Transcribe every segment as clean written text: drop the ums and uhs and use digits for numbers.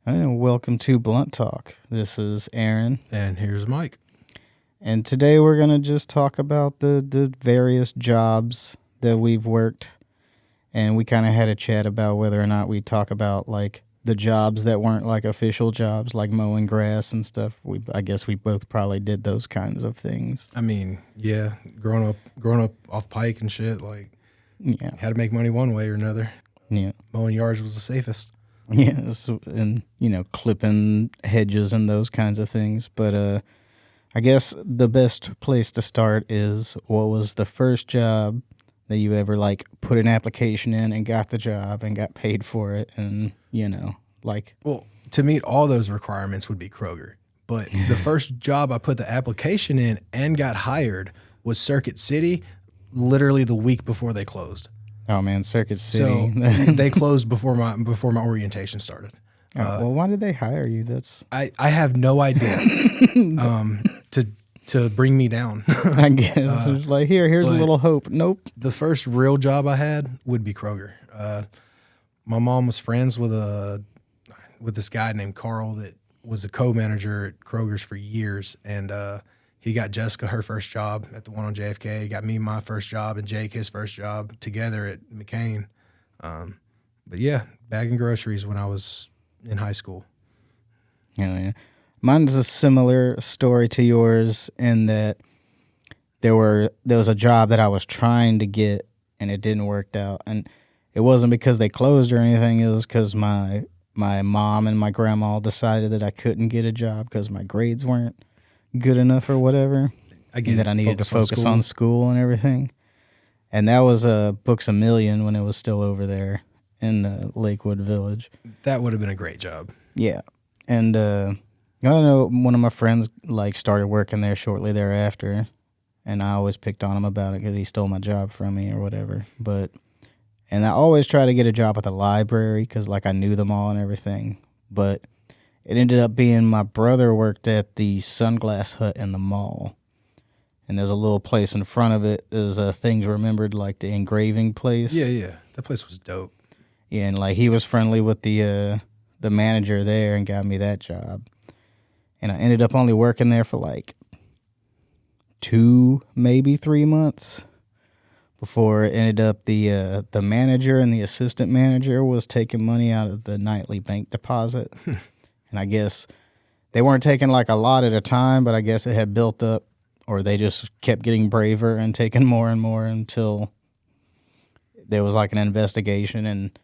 And welcome to Blunt Talk. This is Aaron, And here's Mike. and today we're gonna just talk about the various jobs that we've worked, and we kind of had a chat about whether or not we talk about like the jobs that weren't like official jobs, like mowing grass and stuff. I guess we both probably did those kinds of things. I mean, yeah, growing up off Pike and shit, like Yeah, had to make money one way or another. yeah. Mowing yards was the safest. Yes, and clipping hedges and those kinds of things. But I guess the best place to start is, what was the first job that you ever like put an application in and got the job and got paid for it, and like Well, to meet all those requirements would be Kroger. But the first job I put the application in and got hired was Circuit City, literally the week before they closed. oh man, Circuit So City. they closed before my orientation started. Well, why did they hire you? That's I have no idea. To bring me down. I guess it's like here's a but- little hope. Nope. The first real job I had would be Kroger. My mom was friends with this guy named Carl that was a co-manager at Kroger's for years, and he got Jessica her first job at the one on JFK. He got me my first job, and Jake his first job together at McCain. But yeah, bagging groceries when I was in high school. Yeah. Mine's a similar story to yours in that there was a job that I was trying to get and it didn't work out, and it wasn't because they closed or anything. It was because my mom and my grandma decided that I couldn't get a job because my grades weren't good enough or whatever, and that I needed to focus on school and everything. And that was Books A Million when it was still over there in Lakewood Village. That would have been a great job. Yeah, and I know one of my friends like started working there shortly thereafter, and I always picked on him about it because he stole my job from me or whatever. And I always try to get a job at the library because like I knew them all and everything. But it ended up being my brother worked at the Sunglass Hut in the mall, and there's a little place in front of it. There's Things Remembered, like the engraving place. Yeah, that place was dope. Yeah, and like he was friendly with the manager there and got me that job. And I ended up only working there for like 2, maybe 3 months before it ended up the manager and the assistant manager was taking money out of the nightly bank deposit. And I guess they weren't taking like a lot at a time, but I guess it had built up, or they just kept getting braver and taking more and more until there was like an investigation, and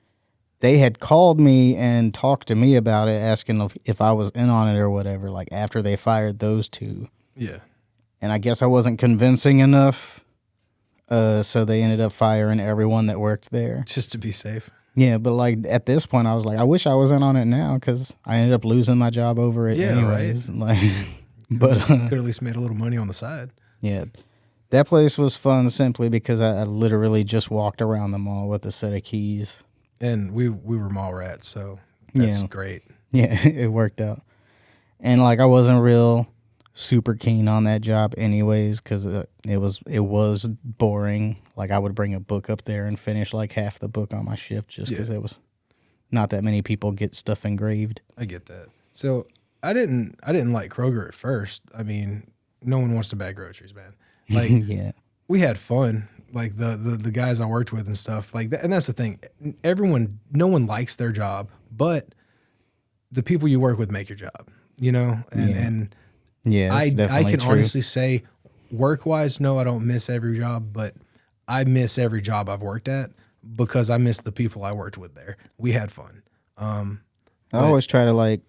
they had called me and talked to me about it, asking if I was in on it or whatever, like after they fired those two. Yeah. And I guess I wasn't convincing enough, so they ended up firing everyone that worked there. Just to be safe. Yeah, but like at this point, I was like, I wish I was in on it now because I ended up losing my job over it anyways. Right. Like, but could at least made a little money on the side. Yeah, that place was fun simply because I literally just walked around the mall with a set of keys. And we were mall rats, so that's great. Yeah, it worked out. And like I wasn't real super keen on that job anyways because it was boring. Like I would bring a book up there and finish like half the book on my shift just because it was not that many people get stuff engraved. I get that. So I didn't like Kroger at first. I mean, no one wants to bag groceries, man. Like Yeah. we had fun. Like the guys I worked with and stuff like that. And that's the thing. No one likes their job, but the people you work with make your job, and Yeah, I definitely can true. honestly say work wise, no, I don't miss every job, but I miss every job I've worked at because I miss the people I worked with there. We had fun. I always try to like,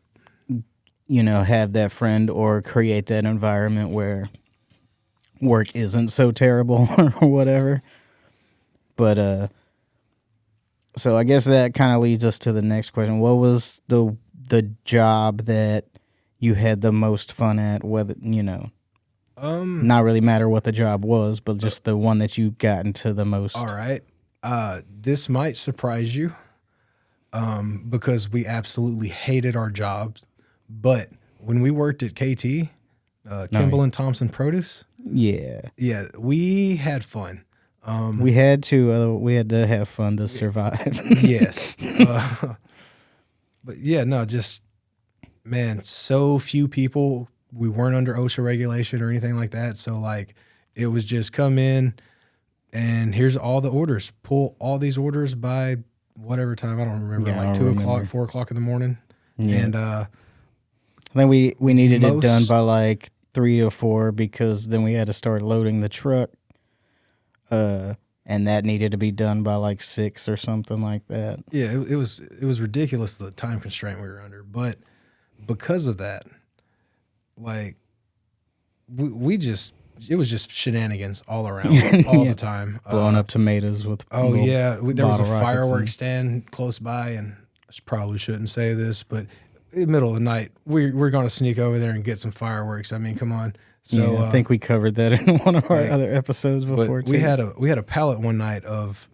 have that friend or create that environment where work isn't so terrible or whatever. But so I guess that kind of leads us to the next question. What was the job that you had the most fun at? Whether not really matter what the job was, but just the one that you got into the most. All right. This might surprise you because we absolutely hated our jobs. But when we worked at KT, Kimball and Thompson Produce, Yeah, we had fun. we had to have fun to survive. Yes. But yeah, no, just man, so few people. We weren't under OSHA regulation or anything like that. So like, it was just come in, and here's all the orders. Pull all these orders by whatever time, I don't remember, Yeah, I like don't 2:00, remember. 4:00 in the morning. Yeah. And I think we needed it done Most- by like 3 or 4 because then we had to start loading the truck. And that needed to be done by like 6 or something like that. yeah, it was ridiculous, the time constraint we were under. But because of that, like we just, it was just shenanigans all around, all the time. Blowing up tomatoes with Oh little yeah, there was a bottle rockets fireworks stand close by, and I probably shouldn't say this, but in the middle of the night, we're going to sneak over there and get some fireworks. I mean, come on. So yeah, I think we covered that in one of our like, other episodes but before too. we had a pallet one night of,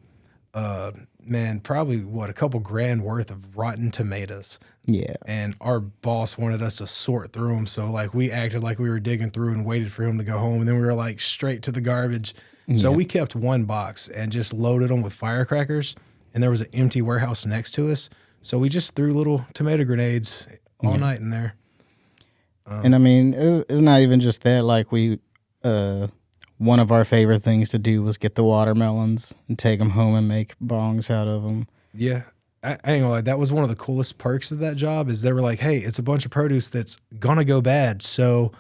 man, probably a couple grand worth of rotten tomatoes. Yeah. And our boss wanted us to sort through them, so like we acted like we were digging through and waited for him to go home, and then we were like straight to the garbage. So we kept one box and just loaded them with firecrackers, and there was an empty warehouse next to us, so we just threw little tomato grenades all night in there. And I mean, it's not even just that. Like one of our favorite things to do was get the watermelons and take them home and make bongs out of them. Yeah. I ain't gonna lie, that was one of the coolest perks of that job, is they were like, hey, it's a bunch of produce that's gonna go bad, so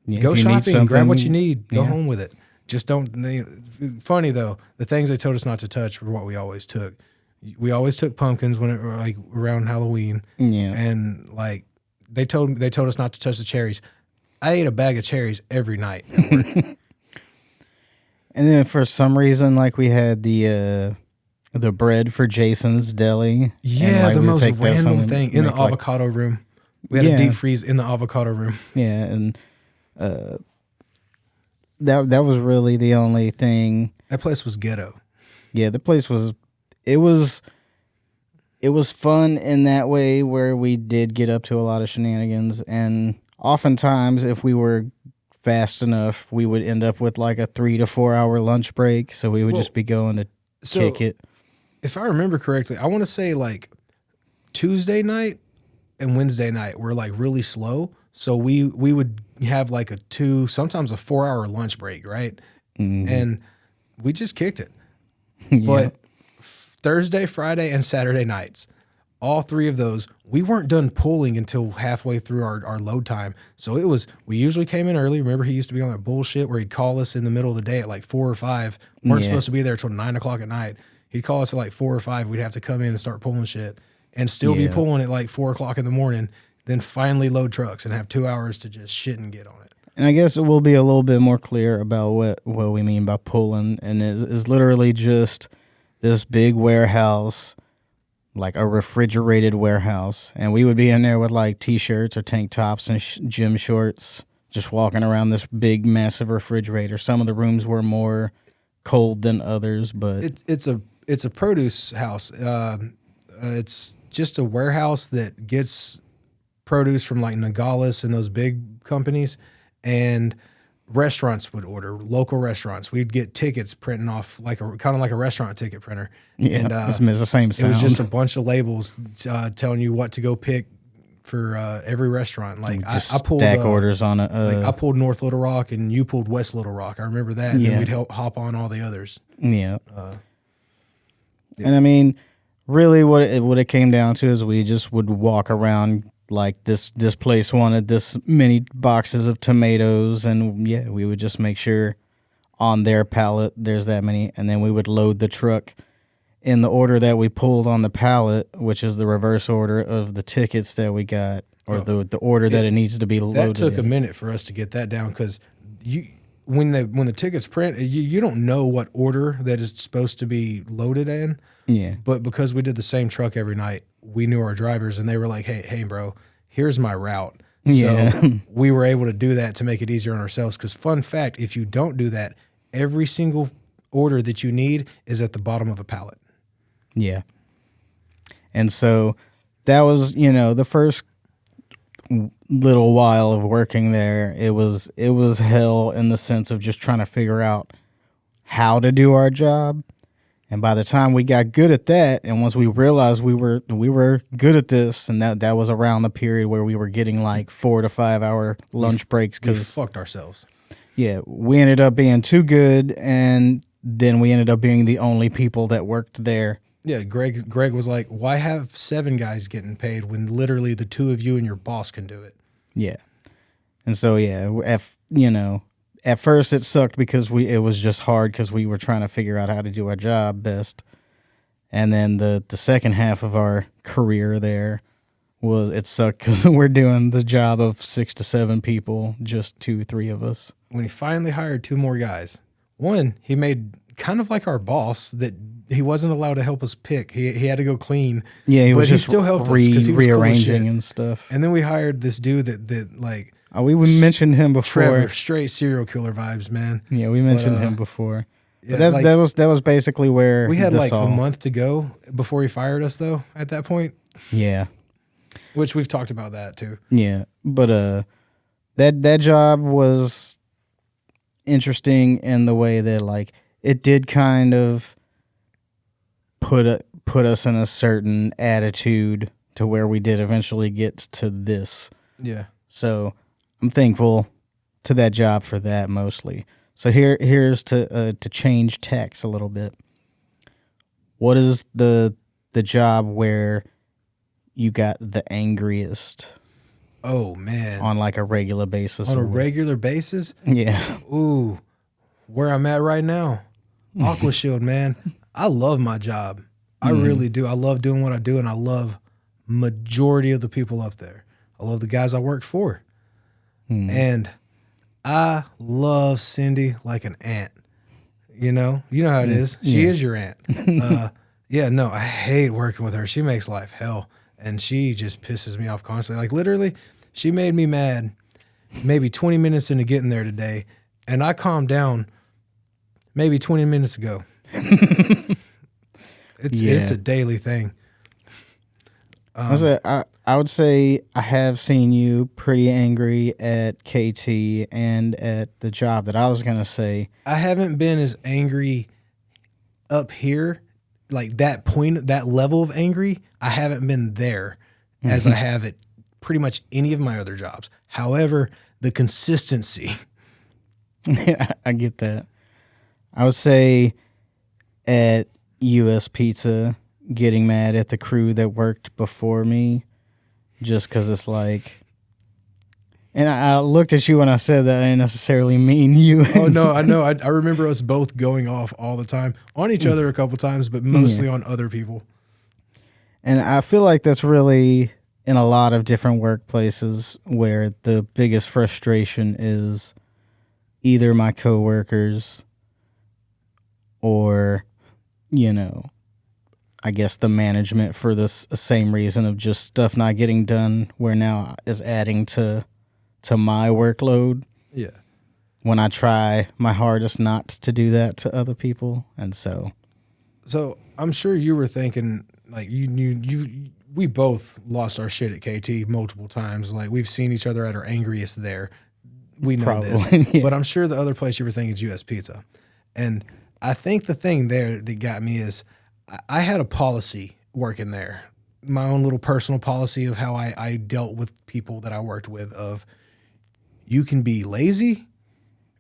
Yeah, go if you need shopping, grab what you something- need, go yeah. home with it. Just don't. Funny though, the things they told us not to touch were what we always took. We always took pumpkins when it were like around Halloween, Yeah. and like they told us not to touch the cherries. I ate a bag of cherries every night at work. And then for some reason, like we had the bread for Jason's Deli. Yeah, and, like, the we would most take that home random and thing in the make, like, avocado room. We had a Yeah. deep freeze in the avocado room. yeah, and that was really the only thing. That place was ghetto. Yeah, the place was it was fun in that way where we did get up to a lot of shenanigans, and oftentimes if we were fast enough, we would end up with like a 3 to 4 hour lunch break, so we would Well, just be going to So kick it. if I remember correctly, I want to say like Tuesday night and Wednesday night were like really slow. So we would have like a 2, sometimes a 4 hour lunch break, right? And we just kicked it. But Thursday, Friday, and Saturday nights, all 3 of those, we weren't done pulling until halfway through our load time. So it was, we usually came in early. Remember, he used to be on that bullshit where he'd call us in the middle of the day at like 4 or 5. Weren't Yeah. supposed to be there till 9 o'clock at night. He'd call us at like 4 or 5. We'd have to come in and start pulling shit and still be Yeah. pulling at like 4 o'clock in the morning, then finally load trucks and have 2 hours to just shit and get on it. And I guess it will be a little bit more clear about what we mean by pulling, and is literally just this big warehouse, like a refrigerated warehouse, and we would be in there with like t-shirts or tank tops and gym shorts, just walking around this big, massive refrigerator. Some of the rooms were more cold than others, but It's a produce house. It's just a warehouse that gets produce from like Nogales and those big companies, and restaurants would order, local restaurants. We'd get tickets printing off like kind of like a restaurant ticket printer. yeah, And it's the same it sound. was just a bunch of labels telling you what to go pick for every restaurant. Like just I pulled stack orders on it. like I pulled North Little Rock and you pulled West Little Rock. I remember that. And Yeah. then we'd hop on all the others. Yeah. And I mean, really what it came down to is we just would walk around like this place wanted this many boxes of tomatoes, and yeah, we would just make sure on their pallet there's that many, and then we would load the truck in the order that we pulled on the pallet, which is the reverse order of the tickets that we got, or the order that it needs to be loaded. That took a in. minute for us to get that down, because when the tickets print, you don't know what order that is supposed to be loaded in. Yeah. But because we did the same truck every night, we knew our drivers, and they were like, hey, bro, here's my route. Yeah. So we were able to do that to make it easier on ourselves. Because fun fact, if you don't do that, every single order that you need is at the bottom of a pallet. Yeah. And so that was, the first little while of working there, it was hell in the sense of just trying to figure out how to do our job. And by the time we got good at that, and once we realized we were good at this, and that was around the period where we were getting like 4 to 5 hour lunch breaks, We because fucked ourselves. yeah, we ended up being too good, and then we ended up being the only people that worked there. Yeah, Greg was like, "Why have 7 guys getting paid when literally the 2 of you and your boss can do it?" Yeah, and so yeah, at first it sucked because it was just hard because we were trying to figure out how to do our job best, and then the second half of our career there it sucked because we're doing the job of 6 to 7 people, just 2-3 of us. When he finally hired 2 more guys, one he made kind of like our boss that he wasn't allowed to help us pick. He had to go clean. Yeah, he but was he just still helped us 'cause he was cool as rearranging shit. and stuff. And then we hired this dude that like We mentioned him before. Trevor, straight serial killer vibes, man. Yeah, we mentioned him before. Yeah, But like, that was basically where we had this like all, a month to go before he fired us, though. At that point, Yeah, which we've talked about that too. yeah. But that job was interesting in the way that like it did kind of put us in a certain attitude to where we did eventually get to this. Yeah. So I'm thankful to that job for that mostly. So here's to change tacks a little bit. What is the job where you got the angriest Oh man. on like a regular basis? On a regular basis? Yeah. Ooh, where I'm at right now, Aqua Shield, man. I love my job. I really do. I love doing what I do, and I love majority of the people up there. I love the guys I work for. And I love Cindy like an aunt. You know how it is. She is your aunt. I hate working with her. She makes life hell, and she just pisses me off constantly. Like literally, she made me mad maybe 20 minutes into getting there today, and I calmed down maybe 20 minutes ago. It's a daily thing. I would say I have seen you pretty angry at KT and at the job that I was gonna say. I haven't been as angry up here, like that point, that level of angry. I haven't been there as I have at pretty much any of my other jobs. However, the consistency. Yeah, I get that. I would say at US Pizza, getting mad at the crew that worked before me, just because it's like, and I looked at you when I said that. I didn't necessarily mean you. Oh no, I know. I remember us both going off all the time on each other a couple times, but mostly on other people. And I feel like that's really in a lot of different workplaces where the biggest frustration is either my coworkers or, I guess the management for this same reason of just stuff not getting done, where now is adding to my workload. Yeah. When I try my hardest not to do that to other people. And so I'm sure you were thinking like we both lost our shit at KT multiple times. Like we've seen each other at our angriest there. We know this, Yeah. but I'm sure the other place you were thinking is US Pizza. And I think the thing there that got me is I had a policy working there, my own little personal policy of how I dealt with people that I worked with of you can be lazy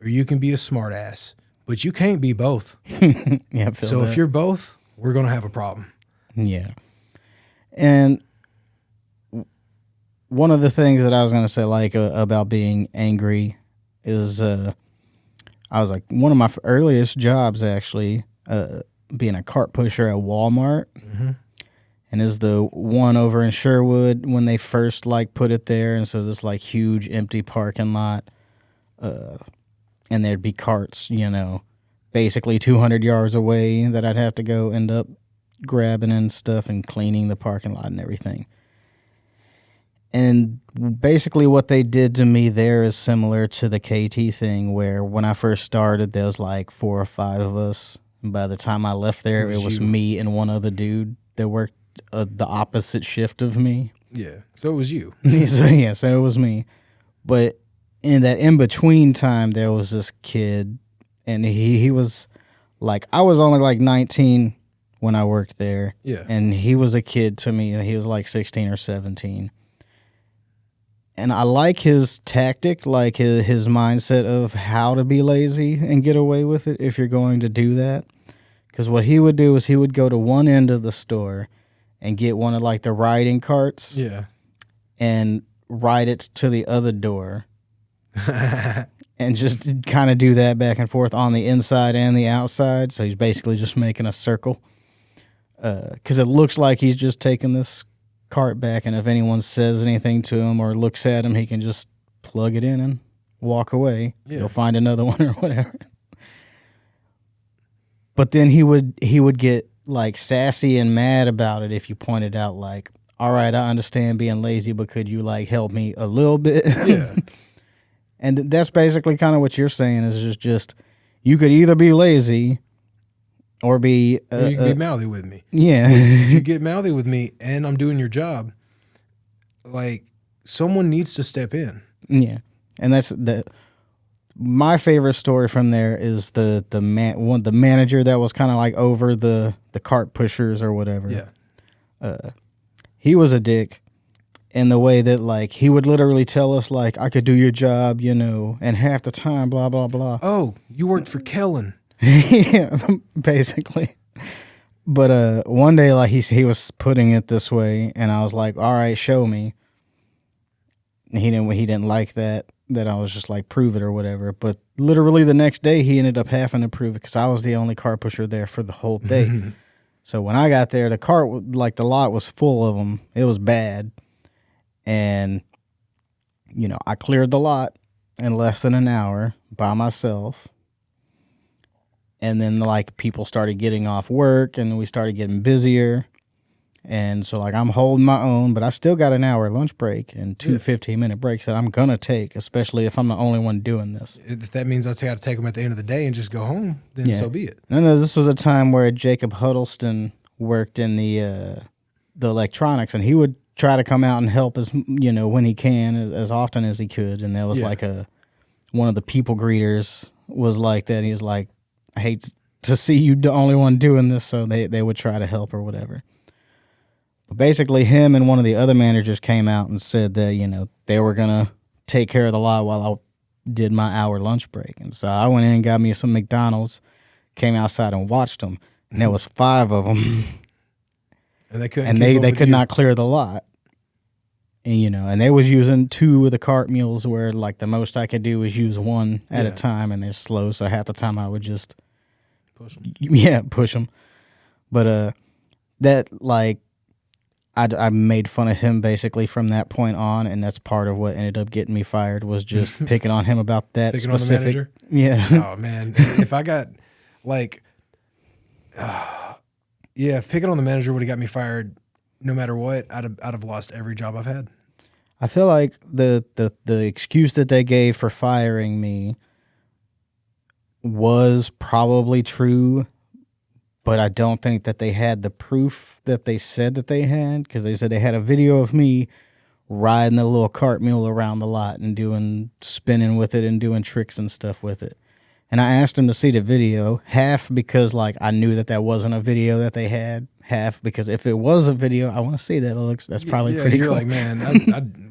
or you can be a smart ass, but you can't be both. yeah. So if you're both, we're going to have a problem. Yeah. And one of the things that I was going to say, like, about being angry is I was like, one of my earliest jobs, actually, being a cart pusher at Walmart. Mm-hmm. And is the one over in Sherwood when they first, like, put it there. And so this, like, huge empty parking lot. And there'd be carts, basically 200 yards away that I'd have to go end up grabbing and stuff and cleaning the parking lot and everything. And basically what they did to me there is similar to the KT thing, where when I first started, there was like 4 or 5 of us. And by the time I left there, it was me and one other dude that worked the opposite shift of me. Yeah. So it was you. So it was me. But in that in-between time, there was this kid, and he was like, I was only like 19 when I worked there. Yeah. And he was a kid to me. He was like 16 or 17. And I like his tactic, like his mindset of how to be lazy and get away with it if you're going to do that. Because what he would do is he would go to one end of the store and get one of like the riding carts. Yeah. And ride it to the other door. And just kind of do that back and forth on the inside and the outside. So he's basically just making a circle. Because it looks like he's just taking this cart back, and if anyone says anything to him or looks at him, he can just plug it in and walk away. Yeah. He'll find another one or whatever. But then he would get like sassy and mad about it if you pointed out like, all right, I understand being lazy, but could you like help me a little bit? Yeah. And that's basically kind of what you're saying is just you could either be lazy or be... you can be mouthy with me. Yeah. If you get mouthy with me and I'm doing your job, like, someone needs to step in. Yeah. And that's my favorite story from there is the manager that was kind of like over the cart pushers or whatever. Yeah. He was a dick in the way that like he would literally tell us like, I could do your job, you know, and half the time, blah, blah, blah. Oh, you worked for Kellen. Yeah, basically. But one day like he was putting it this way and I was like, all right, show me. And he didn't like that I was just like, prove it or whatever. But literally the next day he ended up having to prove it because I was the only car pusher there for the whole day. So when I got there, the cart, like the lot was full of them. It was bad. And, you know, I cleared the lot in less than an hour by myself. And then like people started getting off work and we started getting busier. And so like I'm holding my own, but I still got an hour lunch break and two 15-minute breaks that I'm going to take, especially if I'm the only one doing this. If that means I got to take them at the end of the day and just go home, then so be it. No, this was a time where Jacob Huddleston worked in the electronics, and he would try to come out and help us, you know, when he can, as often as he could. And there was like one of the people greeters was like that. He was like, I hate to see you the only one doing this, so they would try to help or whatever. But basically, him and one of the other managers came out and said that, you know, they were going to take care of the lot while I did my hour lunch break. And so I went in and got me some McDonald's, came outside and watched them. And there was 5 of them. And they couldn't. And they could not clear the lot. And, you know, and they was using 2 of the cart mules where, like, the most I could do was use 1 at a time, and they're slow. So half the time I would just push them. Yeah, push them. But that, like, I made fun of him basically from that point on, and that's part of what ended up getting me fired was just picking on him about that picking specific. On the manager? Yeah. Oh man, if I got like, if picking on the manager would have got me fired, no matter what, I'd have lost every job I've had. I feel like the excuse that they gave for firing me was probably true. But I don't think that they had the proof that they said that they had, because they said they had a video of me riding the little cart mule around the lot and spinning with it and doing tricks and stuff with it. And I asked them to see the video, half because like I knew that wasn't a video that they had, half because if it was a video, I want to see that. That's probably pretty you're cool. Like, man,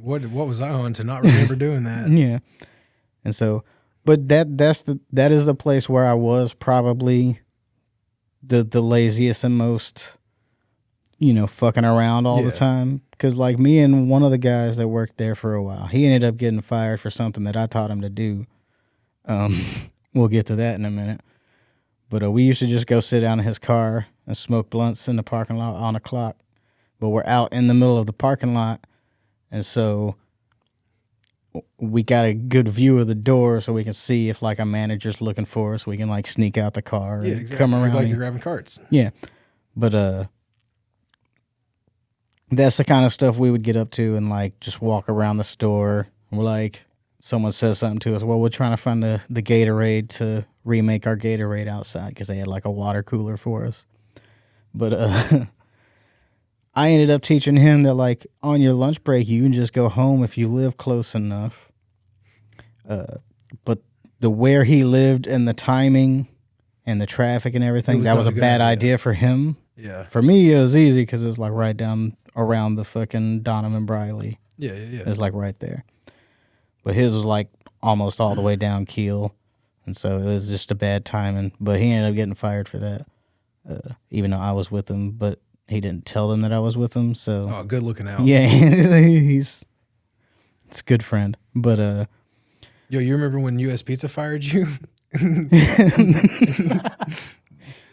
what was I on to not remember doing that? Yeah. And so, but that is the place where I was probably the laziest and most, you know, fucking around all the time. Because like me and one of the guys that worked there for a while, he ended up getting fired for something that I taught him to do. We'll get to that in a minute. But we used to just go sit down in his car and smoke blunts in the parking lot on the clock. But we're out in the middle of the parking lot, and so we got a good view of the door so we can see if like a manager's looking for us. We can like sneak out the car and come around. Like you're grabbing carts. Yeah. But that's the kind of stuff we would get up to and like just walk around the store. We're like, someone says something to us. Well, we're trying to find the Gatorade to remake our Gatorade outside because they had like a water cooler for us. But I ended up teaching him that, like, on your lunch break, you can just go home if you live close enough. But where he lived and the timing and the traffic and everything, that was a bad idea for him. Yeah. For me, it was easy because it's like right down around the fucking Donovan Briley. Yeah. It's like right there. But his was like almost all the way down Keel. And so it was just a bad timing. But he ended up getting fired for that, even though I was with him. But he didn't tell them that I was with him. So Oh, good looking out. yeah, it's a good friend. But Yo, you remember when US Pizza fired you?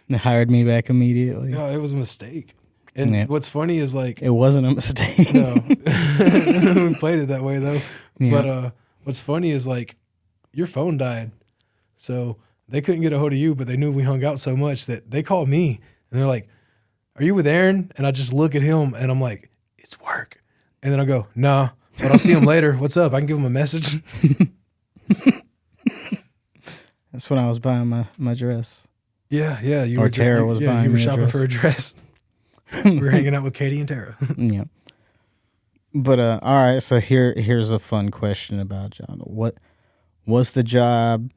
they hired me back immediately. No, it was a mistake. And Yeah. what's funny is like, It wasn't a mistake. no, we played it that way though. Yeah. But what's funny is like, your phone died, so they couldn't get a hold of you, but they knew we hung out so much that they called me and they're like, "Are you with Aaron?" And I just look at him and I'm like, "It's work." And then I go, "Nah, but I'll see him later. What's up?" I can give him a message. That's when I was buying my dress. Yeah. You Or were Tara was buying You were me a shopping dress. for a dress. We were hanging out with Katie and Tara. Yeah. But all right, so here's a fun question about John. What was the job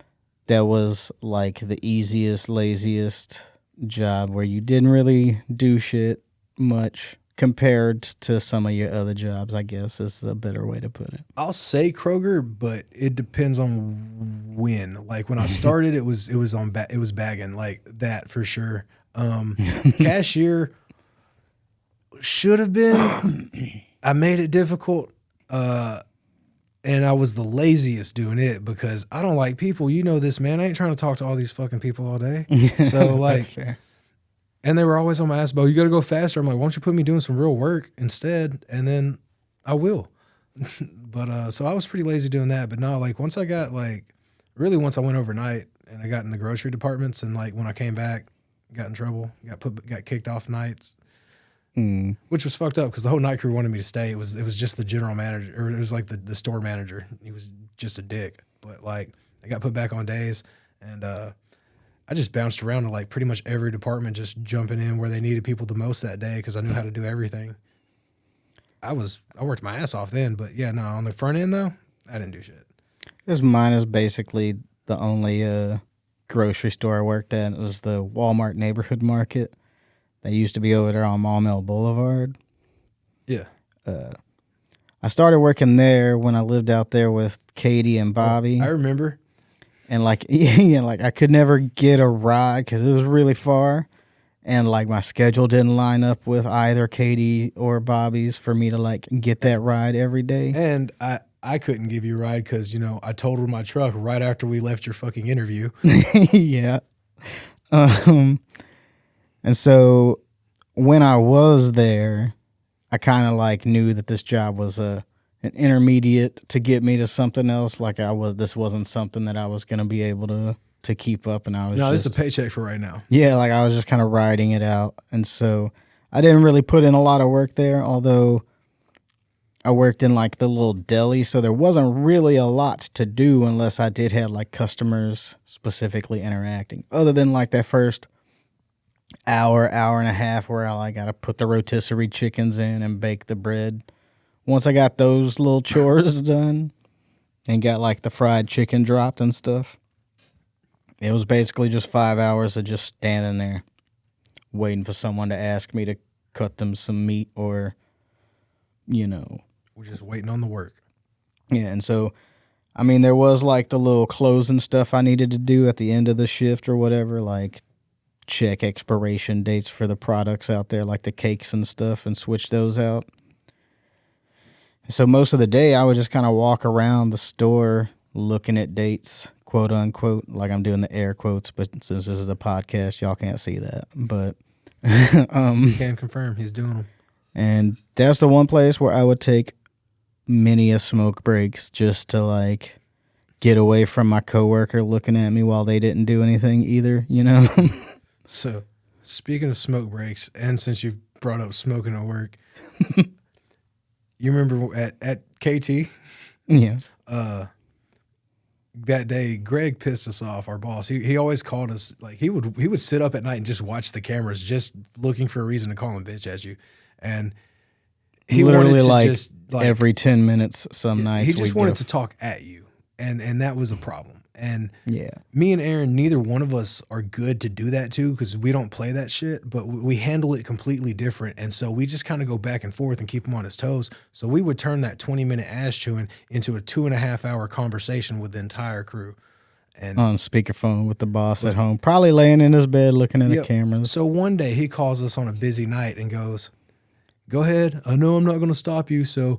that was like the easiest, laziest job where you didn't really do shit much compared to some of your other jobs, I guess is the better way to put it. I'll say Kroger, but it depends on when. Like when I started, it was bagging like that for sure. Cashier should have been. I made it difficult, and I was the laziest doing it because I don't like people. You know this, man. I ain't trying to talk to all these fucking people all day. So like, That's fair. and they were always on my ass about, you got to go faster. I'm like, why don't you put me doing some real work instead? And then I will. But so I was pretty lazy doing that. But no, like once I got once I went overnight and I got in the grocery departments and like when I came back, got in trouble, got kicked off nights, which was fucked up because the whole night crew wanted me to stay. It was just the general manager, or it was like the store manager. He was just a dick. But like I got put back on days and I just bounced around to like pretty much every department, just jumping in where they needed people the most that day because I knew how to do everything. I worked my ass off then, but yeah, no, on the front end though, I didn't do shit. Because mine is basically the only grocery store I worked at. It was the Walmart neighborhood market. They used to be over there on Maumelle Boulevard. Yeah. I started working there when I lived out there with Katie and Bobby. I remember. And like, yeah, like I could never get a ride because it was really far. And like my schedule didn't line up with either Katie or Bobby's for me to like get that ride every day. And I couldn't give you a ride because, you know, I totaled my truck right after we left your fucking interview. Yeah. And so when I was there, I kind of like knew that this job was an intermediate to get me to something else. Like this wasn't something that I was going to be able to keep up. And I was No, this is a paycheck for right now. yeah, like I was just kind of riding it out. And so I didn't really put in a lot of work there, although I worked in like the little deli. So there wasn't really a lot to do unless I did have like customers specifically interacting, other than like that first hour and a half where I got to put the rotisserie chickens in and bake the bread. Once I got those little chores done and got like the fried chicken dropped and stuff, it was basically just 5 hours of just standing there waiting for someone to ask me to cut them some meat or, you know. We're just waiting on the work. Yeah, and so, I mean, there was like the little closing stuff I needed to do at the end of the shift or whatever, like check expiration dates for the products out there, like the cakes and stuff, and switch those out. So most of the day, I would just kind of walk around the store looking at dates, quote unquote, like I'm doing the air quotes, but since this is a podcast, y'all can't see that. But Can confirm he's doing them. And that's the one place where I would take many a smoke breaks just to like get away from my coworker looking at me while they didn't do anything either, you know? So, speaking of smoke breaks, and since you brought up smoking at work, you remember at KT? Yeah. That day, Greg pissed us off, our boss. He always called us, like, he would sit up at night and just watch the cameras, just looking for a reason to call him bitch at you. And he literally wanted to like, just, like, every 10 minutes some nights. he just wanted to talk at you. And that was a problem. And Yeah. me and Aaron, neither one of us are good to do that too because we don't play that shit, but we handle it completely different. And so we just kind of go back and forth and keep him on his toes. So we would turn that 20-minute ass chewing into a 2.5-hour conversation with the entire crew. And On speakerphone with the boss at home, probably laying in his bed looking at the Yep. cameras. So one day he calls us on a busy night and goes, "Go ahead. I know I'm not going to stop you. So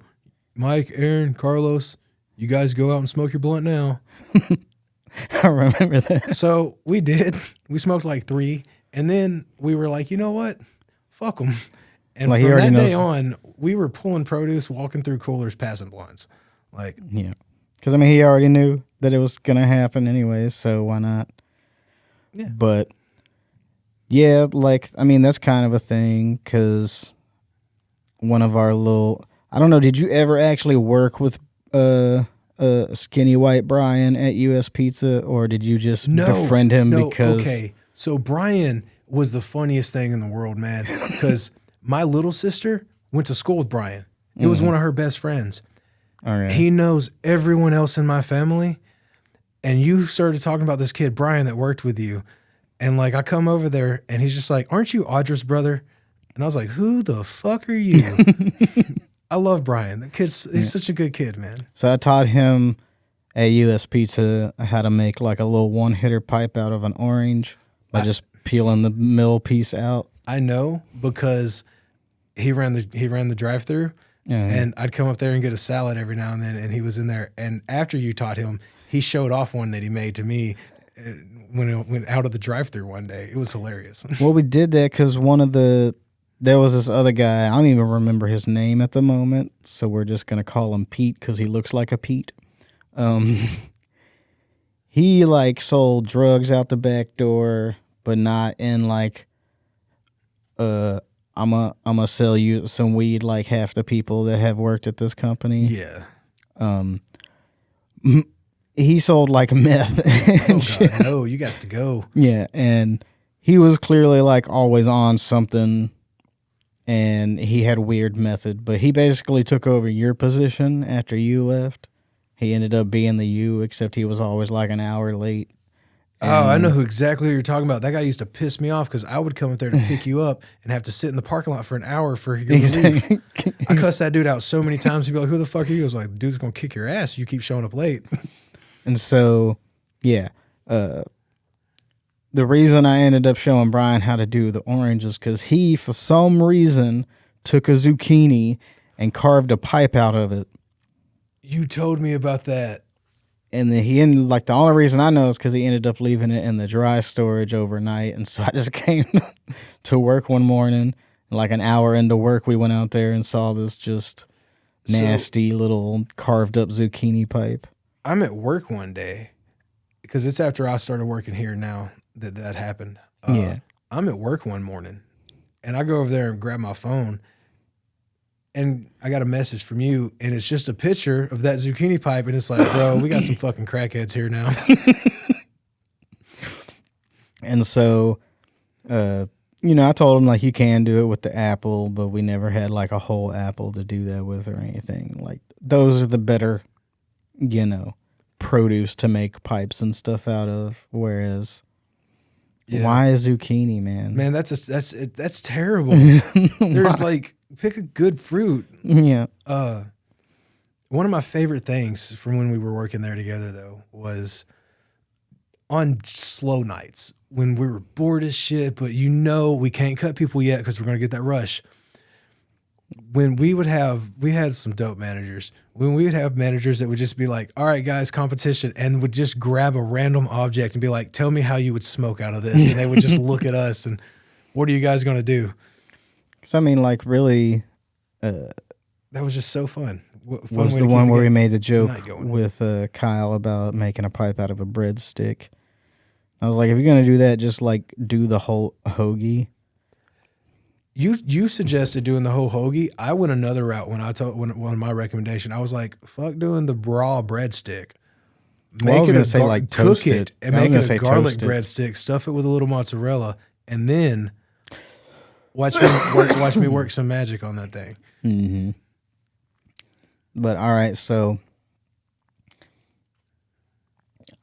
Mike, Aaron, Carlos, you guys go out and smoke your blunt now." I remember that. So we did. We smoked like 3. And then we were like, you know what? Fuck them. And Like, he from already that day knows. on, we were pulling produce, walking through coolers, passing blunts. Like, Yeah. Because, I mean, he already knew that it was going to happen anyways, so why not? Yeah. But, yeah, like, I mean, that's kind of a thing because one of our little, I don't know, did you ever actually work with Skinny White Brian at US Pizza, or did you just befriend him because... Okay. So Brian was the funniest thing in the world, man, because my little sister went to school with Brian. It was one of her best friends. All right. He knows everyone else in my family. And you started talking about this kid, Brian, that worked with you. And like, I come over there and he's just like, "Aren't you Audra's brother?" And I was like, "Who the fuck are you?" I love Brian. That he's such a good kid, man. So I taught him at US Pizza how to make like a little one-hitter pipe out of an orange by just peeling the middle piece out. I know because he ran the drive-through. And I'd come up there and get a salad every now and then, and he was in there. And after you taught him, he showed off one that he made to me when it went out of the drive-through one day. It was hilarious. Well, we did that because there was this other guy. I don't even remember his name at the moment, so we're just gonna call him Pete because he looks like a Pete. He like sold drugs out the back door, but not in like I'm gonna sell you some weed like half the people that have worked at this company. Yeah. He sold like meth. Oh God, no! You guys to go. Yeah, and he was clearly like always on something, and he had a weird method. But he basically took over your position after you left. He ended up being the U, except he was always like an hour late. Oh, I know who exactly you're talking about. That guy used to piss me off because I would come up there to pick you up and have to sit in the parking lot for an hour for your relief. I cussed that dude out so many times. He'd be like, "Who the fuck are you?" I was like, "Dude's gonna kick your ass. You keep showing up late." And so, yeah, the reason I ended up showing Brian how to do the orange is because he, for some reason, took a zucchini and carved a pipe out of it. You told me about that. And then he ended, like, the only reason I know is because he ended up leaving it in the dry storage overnight. And so I just came to work one morning, and like an hour into work, we went out there and saw this just nasty little carved up zucchini pipe. I'm at work one day because it's after I started working here now that happened. Yeah. I'm at work one morning and I go over there and grab my phone and I got a message from you and it's just a picture of that zucchini pipe and it's like, "Bro, we got some fucking crackheads here now." And so, I told him like you can do it with the apple, but we never had like a whole apple to do that with or anything. Like those are the better, produce to make pipes and stuff out of. Whereas, why zucchini, man? Man, that's terrible. There's like, pick a good fruit. Yeah. One of my favorite things from when we were working there together though was on slow nights when we were bored as shit, but we can't cut people yet because we're gonna get that rush. When we had some dope managers. When we would have managers that would just be like, "All right, guys, competition," and would just grab a random object and be like, "Tell me how you would smoke out of this." And they would just look at us and, "What are you guys gonna do?" Because I mean, like, really, that was just so fun. Was the one where we made the joke with Kyle about making a pipe out of a breadstick. I was like, if you're gonna do that, just like do the whole hoagie. You suggested doing the whole hoagie. I went another route when I told one of my recommendation. I was like, "Fuck doing the raw breadstick. Make it cook it and make it a garlic breadstick. Stuff it with a little mozzarella, and then watch me work some magic on that thing." Mm-hmm. But all right, so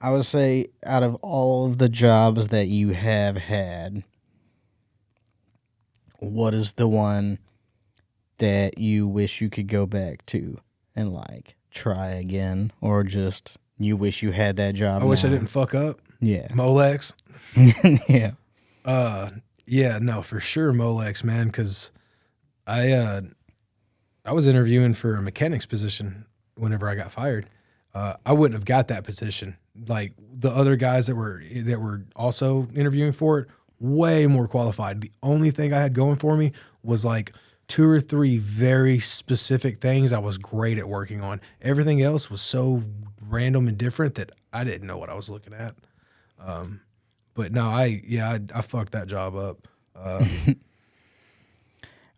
I would say out of all of the jobs that you have had, what is the one that you wish you could go back to and like try again, or just you wish you had that job? I wish I now? didn't fuck up. Yeah. Molex. Yeah. Yeah, no, for sure Molex, man, because I was interviewing for a mechanic's position whenever I got fired. I wouldn't have got that position. Like the other guys that were also interviewing for it, way more qualified. The only thing I had going for me was like 2 or 3 very specific things I was great at working on. Everything else was so random and different that I didn't know what I was looking at. But no, I fucked that job up. I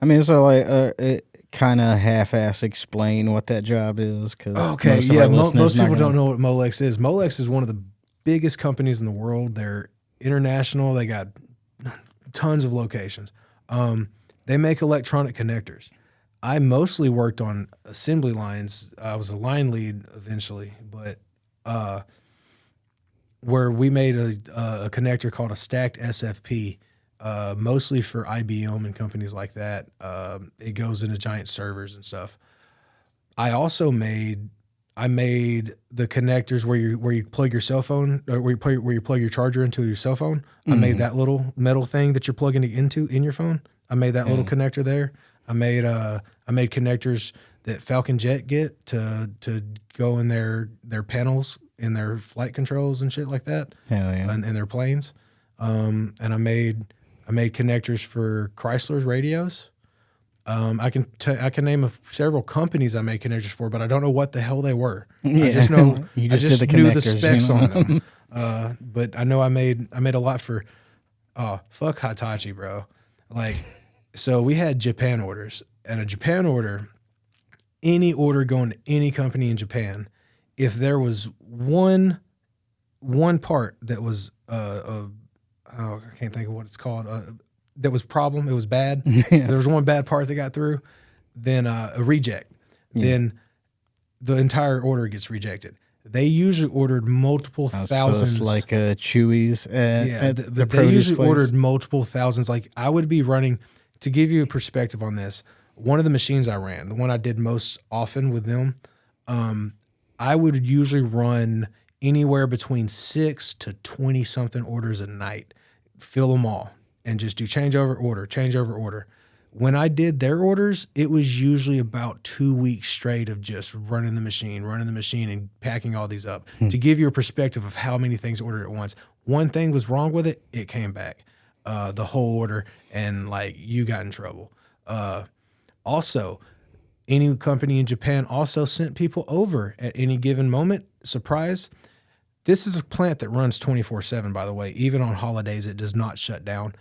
mean, so like, it kind of half-ass explain what that job is, because Okay, yeah, most people don't know what Molex is. Molex is one of the biggest companies in the world. They're international. They got tons of locations. They make electronic connectors. I mostly worked on assembly lines. I was a line lead eventually, but where we made a connector called a stacked SFP, mostly for IBM and companies like that. It goes into giant servers and stuff. I also made the connectors where you plug your cell phone, or where you plug your charger into your cell phone. I made that little metal thing that you're plugging it into in your phone. I made that little connector there. I made connectors that Falcon Jet get to go in their panels in their flight controls and shit like that. Hell yeah. And their planes. And I made connectors for Chrysler's radios. I can name several companies I made connectors for, but I don't know what the hell they were. Yeah. I just know You just I just did the knew the connectors, specs you know? on them. But I know I made a lot for fuck Hitachi, bro. Like, so we had Japan orders, and a Japan order, any order going to any company in Japan, if there was one part that was I can't think of what it's called, that was problem, it was bad. There was one bad part that got through, then a reject. Then the entire order gets rejected. They usually ordered multiple thousands. So it's like Chewy's at the they produce usually place. ordered multiple thousands. Like I would be running, to give you a perspective on this, one of the machines I ran, the one I did most often with them, I would usually run anywhere between 6 to 20 something orders a night, fill them all, and just do change over order. When I did their orders, it was usually about 2 weeks straight of just running the machine and packing all these up. To give you a perspective of how many things ordered at once. One thing was wrong with it, it came back, the whole order, and like you got in trouble. Also, any company in Japan also sent people over at any given moment. Surprise. This is a plant that runs 24/7, by the way. Even on holidays, it does not shut down.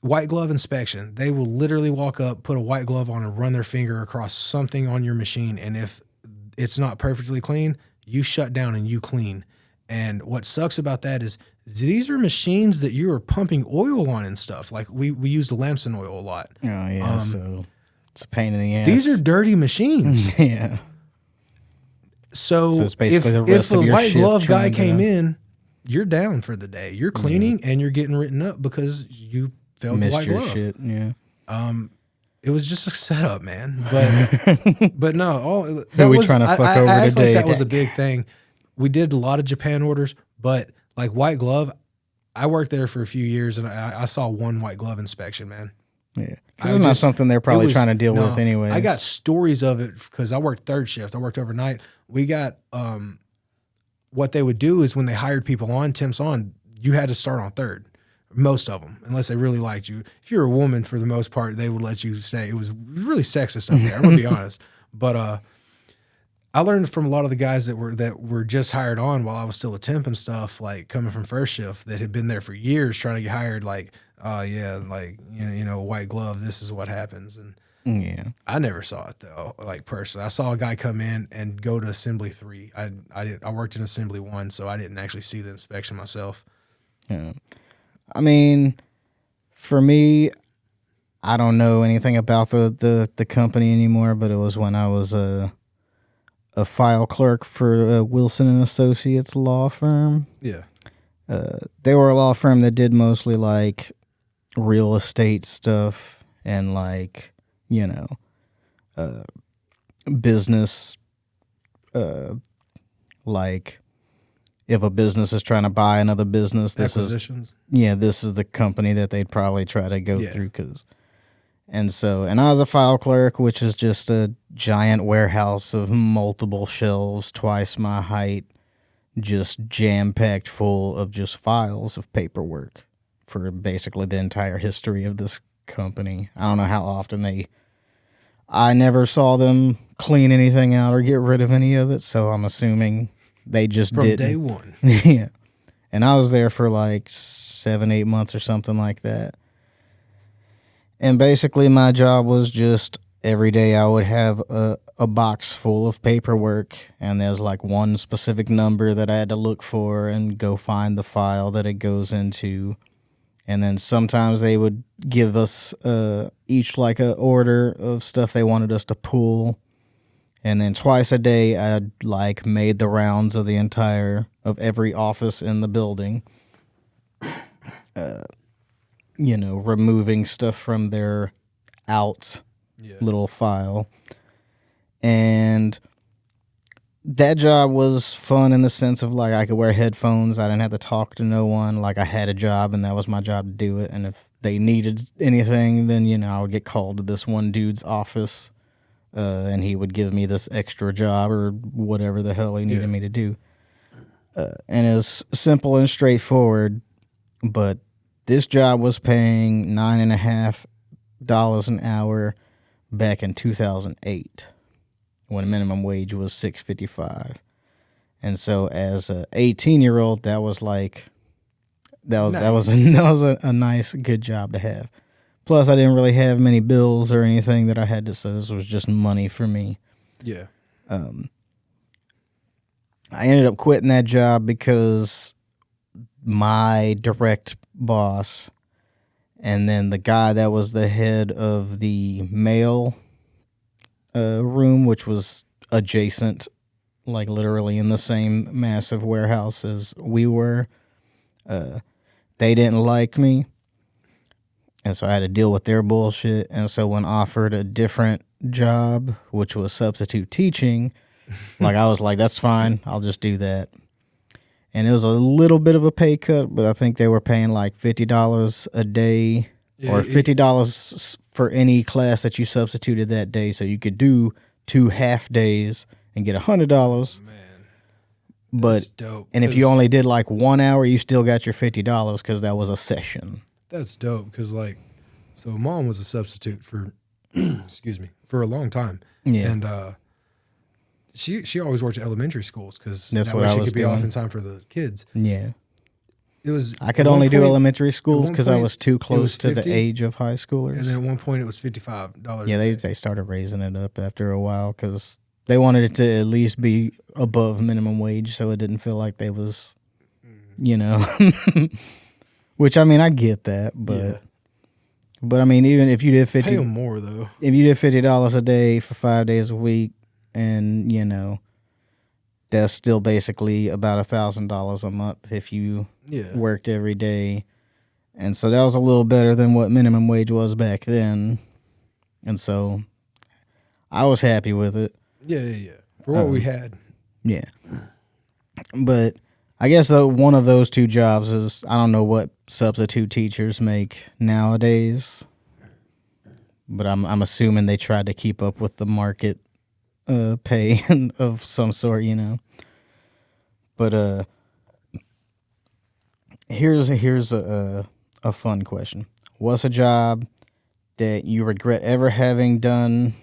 White glove inspection. They will literally walk up, put a white glove on, and run their finger across something on your machine. And if it's not perfectly clean, you shut down and you clean. And what sucks about that is these are machines that you are pumping oil on and stuff. Like we used Lamson oil a lot. Oh yeah, so it's a pain in the ass. These are dirty machines. Yeah. So it's basically the if rest of a your white shift glove guy trying to- came in, you're down for the day. You're cleaning and you're getting written up because you failed the Missed white your glove. shit. Yeah. It was just a setup, man. But no, that we was, trying to fuck I over act today? like that was a big thing. We did a lot of Japan orders, but like white glove, I worked there for a few years and I saw one white glove inspection, man. Yeah. 'Cause it's not something they're probably trying to deal with anyway. I got stories of it because I worked third shift. I worked overnight. We got what they would do is when they hired people on, temps on, you had to start on third. Most of them, unless they really liked you. If you're a woman, for the most part, they would let you stay. It was really sexist up there. I'm gonna be honest, but I learned from a lot of the guys that were just hired on while I was still a temp and stuff, like coming from first shift, that had been there for years trying to get hired. Like, like white glove. This is what happens, and Yeah. I never saw it though. Like personally, I saw a guy come in and go to assembly 3. I worked in assembly 1, so I didn't actually see the inspection myself. Yeah. I mean, for me, I don't know anything about the company anymore, but it was when I was a file clerk for Wilson and Associates law firm. Yeah. They were a law firm that did mostly like real estate stuff and like, you know, business, like if a business is trying to buy another business, this Acquisitions. this is the company that they'd probably try to go through. And I was a file clerk, which is just a giant warehouse of multiple shelves, twice my height, just jam-packed full of just files of paperwork for basically the entire history of this company. I don't know how often I never saw them clean anything out or get rid of any of it, so I'm assuming they just From didn't. day one. Yeah. And I was there for like 7-8 months or something like that. And basically my job was just every day I would have a box full of paperwork, and there's like one specific number that I had to look for and go find the file that it goes into. And then sometimes they would give us each like a order of stuff they wanted us to pull. And then twice a day I'd like made the rounds of every office in the building. You know, removing stuff from their little file. And that job was fun in the sense of like I could wear headphones. I didn't have to talk to no one. Like I had a job and that was my job to do it. And if they needed anything, then, you know, I would get called to this one dude's office and he would give me this extra job or whatever the hell he needed me to do. And it was simple and straightforward, but this job was paying $9.50 an hour back in 2008 when minimum wage was $6.55. And so as a 18-year-old, that was a nice, good job to have. Plus, I didn't really have many bills or anything that I had to, so this was just money for me. Yeah. I ended up quitting that job because my direct boss and then the guy that was the head of the mail room, which was adjacent, like literally in the same massive warehouse as we were, they didn't like me. And so I had to deal with their bullshit. And so when offered a different job, which was substitute teaching, like I was like, that's fine. I'll just do that. And it was a little bit of a pay cut, but I think they were paying like $50 a day or $50 for any class that you substituted that day. So you could do 2 half days and get $100. Man, that's dope. And if you only did like 1 hour, you still got your $50 because that was a session. That's dope because so mom was a substitute for, excuse me, for a long time. Yeah. And she always worked at elementary schools because that's that what way I she was could be doing. off in time for the kids. Yeah. I could only do elementary schools because I was too close to 50, the age of high schoolers. And then at one point it was $55. Yeah, they started raising it up after a while because they wanted it to at least be above minimum wage so it didn't feel like they was, you know, which I mean, I get that, but I mean, even if you did pay them more though. If you did $50 a day for 5 days a week, and you know, that's still basically about $1,000 a month if you worked every day, and so that was a little better than what minimum wage was back then, and so I was happy with it. Yeah. For what we had. Yeah, but I guess though one of those two jobs is I don't know what substitute teachers make nowadays, but I'm assuming they tried to keep up with the market pay of some sort, you know. But here's a fun question. What's a job that you regret ever having done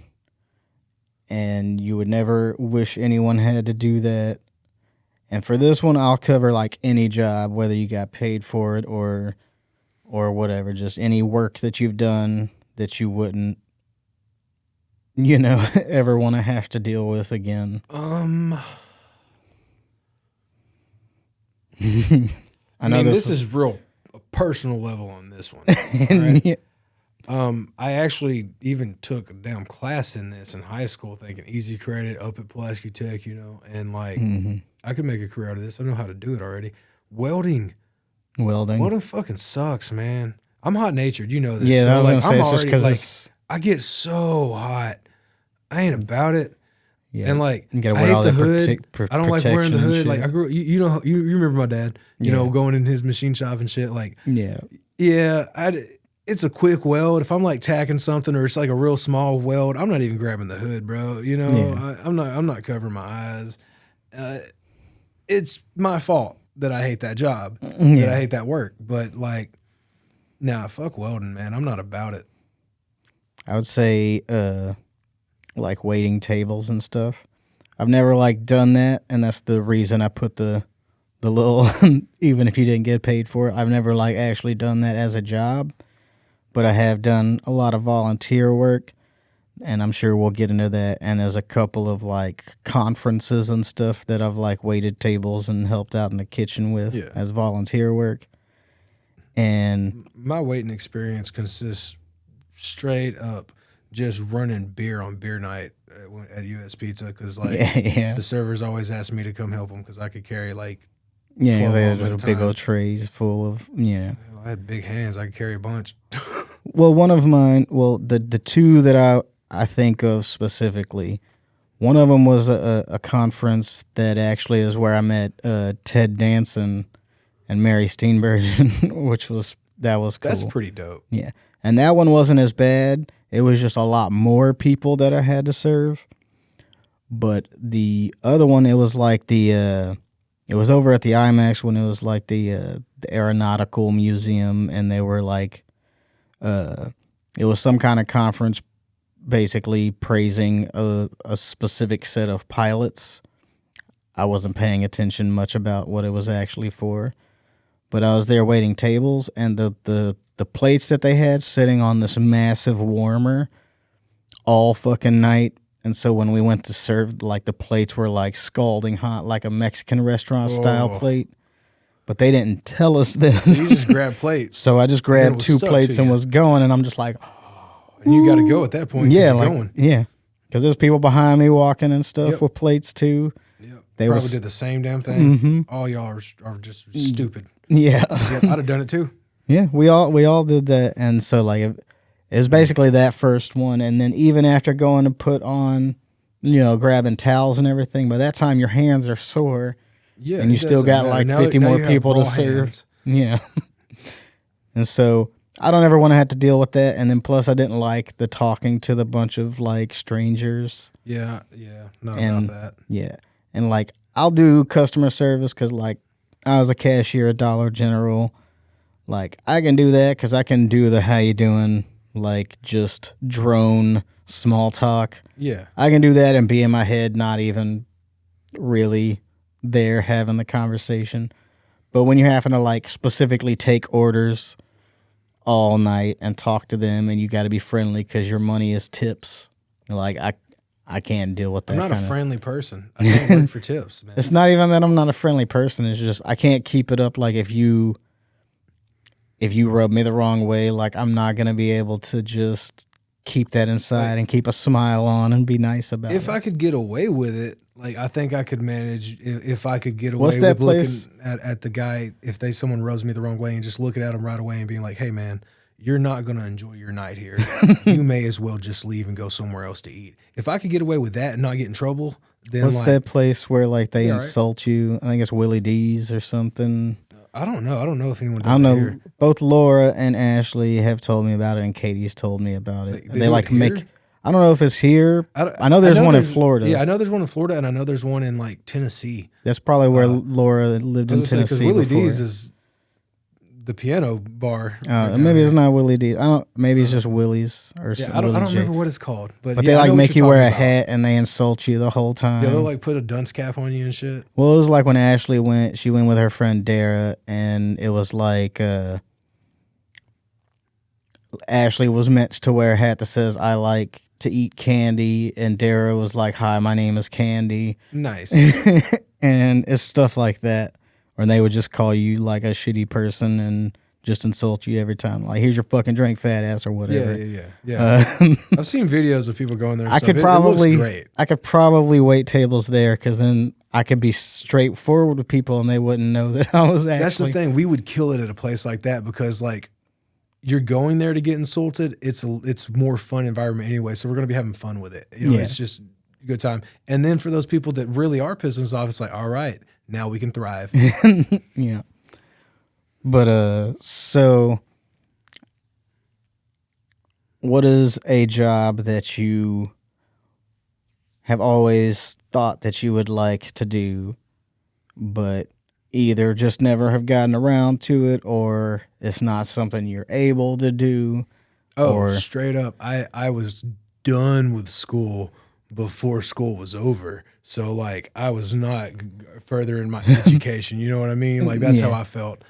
and you would never wish anyone had to do that? And for this one, I'll cover like any job, whether you got paid for it or whatever, just any work that you've done that you wouldn't, you know, ever want to have to deal with again. I mean, this is real a personal level on this one. Right? I actually even took a damn class in this in high school, thinking easy credit up at Pulaski Tech, and like I could make a career out of this. I know how to do it already. Welding fucking sucks, man. I'm hot natured, you know this. Yeah, so, I was gonna say I'm it's just already, because I get so hot. I ain't about it. yeah, And like you gotta I wear hate all the that hood. I don't like wearing the protection and hood. Like shit. I grew, you remember my dad, going in his machine shop and shit. Like yeah, it's a quick weld. If I'm like tacking something or it's like a real small weld, I'm not even grabbing the hood, bro. I'm not covering my eyes. It's my fault that I hate that job, that I hate that work. But like, nah, fuck welding, man. I'm not about it. I would say like waiting tables and stuff. I've never like done that, and that's the reason I put the little even if you didn't get paid for it. I've never like actually done that as a job, but I have done a lot of volunteer work, and I'm sure we'll get into that. And there's a couple of like conferences and stuff that I've like waited tables and helped out in the kitchen with as volunteer work. And my waiting experience consists straight up just running beer on beer night at US Pizza because like the servers always asked me to come help them because I could carry like 12 they of had them at a big time. old trays full of I had big hands. I could carry a bunch. Well, one of mine, the two that I think of specifically, one of them was a conference that actually is where I met Ted Danson and Mary Steenburgen, that was cool. That's pretty dope. Yeah. And that one wasn't as bad. It was just a lot more people that I had to serve. But the other one, it was like it was over at the IMAX when it was like the Aeronautical Museum, and they were like, it was some kind of conference basically praising a specific set of pilots. I wasn't paying attention much about what it was actually for, but I was there waiting tables, and the plates that they had sitting on this massive warmer all fucking night. And so when we went to serve, like the plates were like scalding hot, like a Mexican restaurant style plate. But they didn't tell us this. So you just grabbed plates. So I just grabbed two plates and was going, and I'm just like, and you got to go at that point. Yeah, like, going. Yeah, because there's people behind me walking and stuff with plates too. Yep. They probably did the same damn thing. Mm-hmm. All y'all are just stupid. Yeah, I'd have done it too. Yeah, we all did that, and so like it was basically that first one, and then even after going to put on, grabbing towels and everything, by that time your hands are sore. Yeah, and you still got like 50 more people to serve. Hands. Yeah, and so I don't ever want to have to deal with that. And then plus I didn't like the talking to the bunch of like strangers. Yeah, not about that. Yeah, and like I'll do customer service because like I was a cashier at Dollar General. Like I can do that because I can do the how you doing, like just drone small talk. Yeah, I can do that and be in my head, not even really there having the conversation. But when you're having to like specifically take orders all night and talk to them, and you got to be friendly because your money is tips, like I can't deal with that. I'm not a friendly person. I can't work for tips, man. It's not even that I'm not a friendly person. It's just I can't keep it up. Like if you rub me the wrong way, like I'm not gonna be able to just keep that inside and keep a smile on and be nice about it. If I could get away with it, like I think I could manage. If I could get away What's that with place? looking at the guy, if someone rubs me the wrong way, and just looking at him right away and being like, "Hey, man, you're not gonna enjoy your night here. You may as well just leave and go somewhere else to eat." If I could get away with that and not get in trouble, then What's like, that place where like they Yeah, insult you? I think it's Willie D's or something. I don't know. I don't know if anyone does I don't know. it here. Both Laura and Ashley have told me about it, and Katie's told me about it. They They do like it here? make. I don't know if it's here. I know there's one in Florida. Yeah, I know there's one in Florida, and I know there's one in like Tennessee. That's probably where Laura lived in Tennessee. Because Willie before. D's is the piano bar. Maybe it's not Willie D's. I don't. Maybe it's just Willie's or Yeah, something. I don't remember what it's called, but But yeah, they I like know what make you're you wear a talking about. hat and they insult you the whole time. Yeah, they'll like put a dunce cap on you and shit. Well, it was like when Ashley went. She went with her friend Dara, and it was like Ashley was meant to wear a hat that says "I like to eat candy," and Dara was like, "Hi, my name is Candy." Nice. And it's stuff like that, or they would just call you like a shitty person and just insult you every time. Like, here's your fucking drink, fat ass, or whatever. Yeah. I've seen videos of people going there. And I stuff. could It probably, looks great. I could probably wait tables there because then I could be straightforward with people and they wouldn't know that I was actually. That's the thing. We would kill it at a place like that because like you're going there to get insulted. It's more fun environment anyway. So we're gonna be having fun with it. You know, Yeah. It's just a good time. And then for those people that really are pissing us off, it's like, all right, now we can thrive. Yeah. But so what is a job that you have always thought that you would like to do, but either just never have gotten around to it, or it's not something you're able to do? Oh, Or- straight up. I was done with school before school was over. So like I was not further in my education. You know what I mean? Like that's how Yeah. I felt.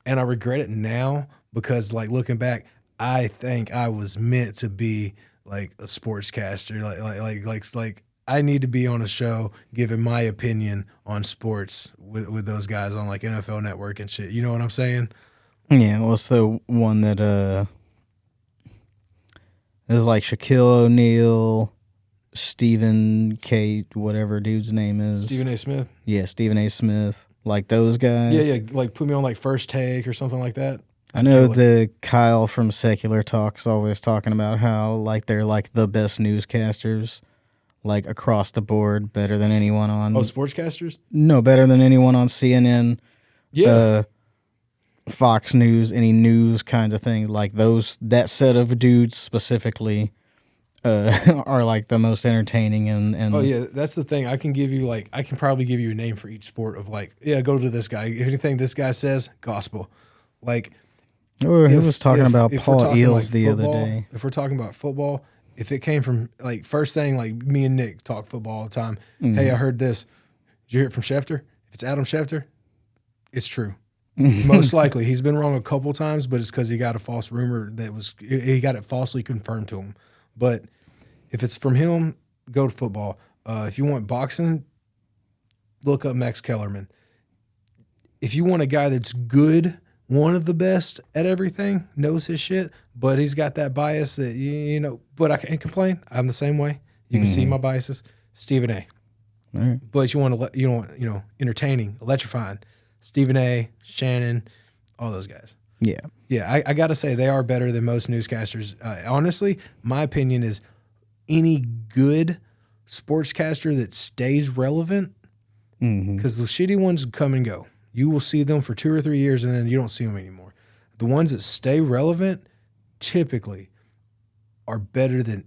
And I regret it now because like looking back, I think I was meant to be like a sportscaster. Like I need to be on a show giving my opinion on sports with those guys on like NFL Network and shit. You know what I'm saying? Yeah, what's the one that it was like Shaquille O'Neal, Stephen K, whatever dude's name is. Stephen A. Smith. Yeah, Stephen A. Smith. Like those guys. Yeah. Like put me on like First Take or something like that. I know kill it. the Kyle from Secular Talk's always talking about how like they're like the best newscasters, like across the board, better than anyone on. Oh, sportscasters? No, better than anyone on CNN. Yeah. Fox News, any news kinds of thing. Like that set of dudes specifically are like the most entertaining and Oh yeah, that's the thing. I can probably give you a name for each sport of like, yeah, go to this guy. Anything this guy says, gospel. Like Or he if- was talking about if we're Paul talking, Eels like, the other football, day. If we're talking about football, if it came from like first thing, like me and Nick talk football all the time. Mm-hmm. Hey, I heard this. Did you hear it from Schefter? If it's Adam Schefter, it's true. Most likely, he's been wrong a couple times, but it's because he got a false rumor he got it falsely confirmed to him. But if it's from him, go to football. If you want boxing, look up Max Kellerman. If you want a guy that's good, one of the best at everything, knows his shit, but he's got that bias that you know. But I can't complain. I'm the same way. You can see my biases. Stephen A. All right. But you want entertaining, electrifying. Stephen A. Shannon, all those guys. Yeah. Yeah, I got to say they are better than most newscasters. Honestly, my opinion is any good sportscaster that stays relevant, because the shitty ones come and go. You will see them for 2 or 3 years and then you don't see them anymore. The ones that stay relevant typically are better than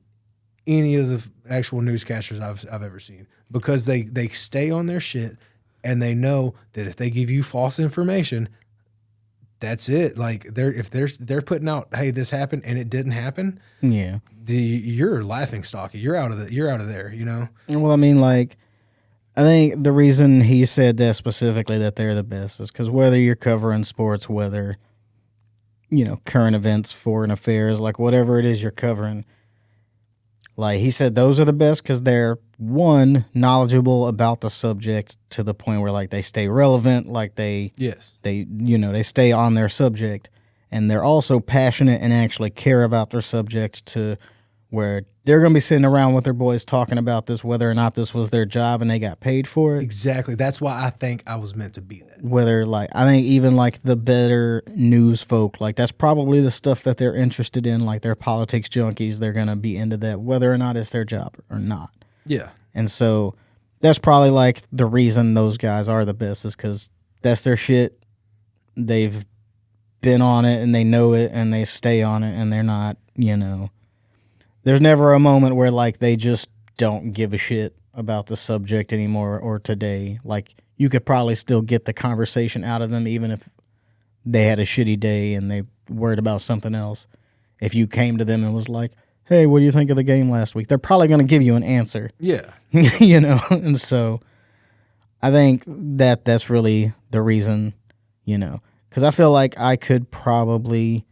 any of the actual newscasters I've ever seen because they stay on their shit and they know that if they give you false information, that's it. Like they're putting out, hey, this happened and it didn't happen. Yeah. You're laughing stock. You're out of there. You know. Well, I mean, like, I think the reason he said that specifically that they're the best is because whether you're covering sports, whether, current events, foreign affairs, like whatever it is you're covering, like he said, those are the best because they're, one, knowledgeable about the subject to the point where like they stay relevant, like they stay on their subject, and they're also passionate and actually care about their subject to where they're going to be sitting around with their boys talking about this, whether or not this was their job and they got paid for it. Exactly. That's why I think I was meant to be that. Whether, like, I think even like the better news folk, like that's probably the stuff that they're interested in, like they're politics junkies, they're going to be into that, whether or not it's their job or not. Yeah. And so that's probably like the reason those guys are the best is because that's their shit. They've been on it and they know it and they stay on it and they're not, there's never a moment where like they just don't give a shit about the subject anymore or today. Like you could probably still get the conversation out of them even if they had a shitty day and they worried about something else. If you came to them and was like, hey, what do you think of the game last week? They're probably going to give you an answer. Yeah. And so I think that that's really the reason, because I feel like I could probably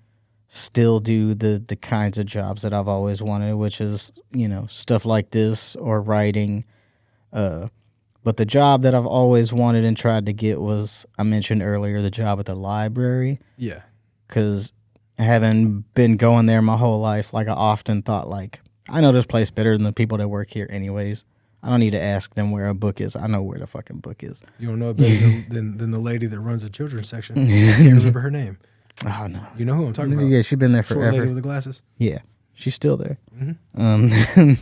still do the kinds of jobs that I've always wanted, which is, stuff like this or writing. But the job that I've always wanted and tried to get was, I mentioned earlier, the job at the library. Yeah. because having been going there my whole life, like I often thought, like, I know this place better than the people that work here anyways. I don't need to ask them where a book is. I know where the fucking book is. You don't know it better than the lady that runs the children's section. I can't remember her name. Oh, no. You know who I'm talking about? Yeah, she's been there Short forever. lady with the glasses. Yeah, she's still there. Mm-hmm.